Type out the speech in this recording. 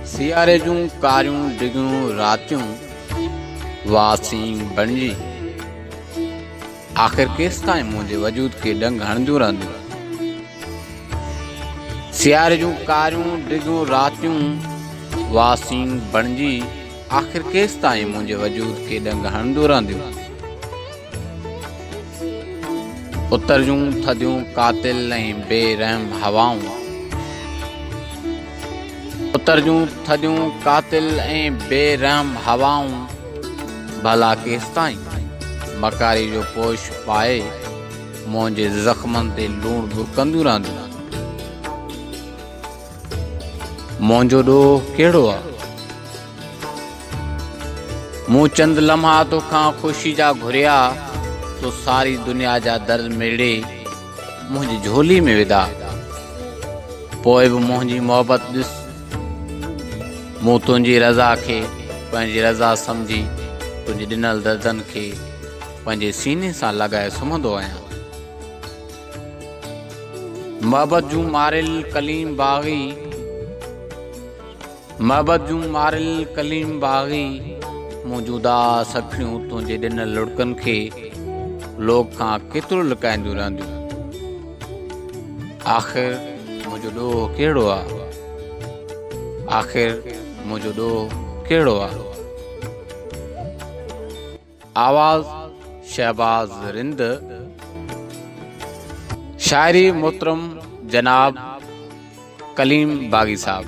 सियारे जूं कारियूं डिगियूं रातियूं वासीं बणिजी आख़िर केस ताईं मुंहिंजे वजूद खे डंग हणंदियूं रहंदियूं। सियारे जूं कारियूं डिगियूं रातियूं वासीं बणिजी आख़िर केस ताईं मुंहिंजे वजूद खे डंग हणंदियूं रहंदियूं। उतर जूं थधियूं कातिल ऐं बेरहम हवाऊं, उतर जूं थधियूं कातिल ऐं बेरहम हवाऊं भला केस ताईं मकारी जो पोश पाए मुंहिंजे ज़ख़्मनि ते लूण बुकंदियूं रहंदियूं। मुंहिंजो ॾोह कहिड़ो आहे, मूं चंद लम्हा तोखां ख़ुशी जा घुरिया तो सारी दुनिया जा दर्द मेड़े मुंहिंजी झोली में विधा। पोइ बि मुंहिंजी मोहबत ॾिस, मूं तुंहिंजी रज़ा खे पंहिंजी रज़ा सम्झी तुंहिंजे ॾिनल दर्दनि खे पंहिंजे सीने सां लॻाए सुम्हंदो आहियां। मोहबत जूं मारियल कलीम बाग़ी, मोहबत जूं मारियल कलीम बाग़ी मौजूदा सखियूं तुंहिंजे ॾिनल लुड़कनि खे लोक खां केतिरो लिकाईंदियूं रहंदियूं। आख़िर मुंहिंजो ॾोह कहिड़ो आहे, आख़िर मुंहिंजो ॾोह कहिड़ो आहे। आवाज़ शहबाज रिंद, शायरी मोहतरम जनाब कलीम बाग़ी साहब।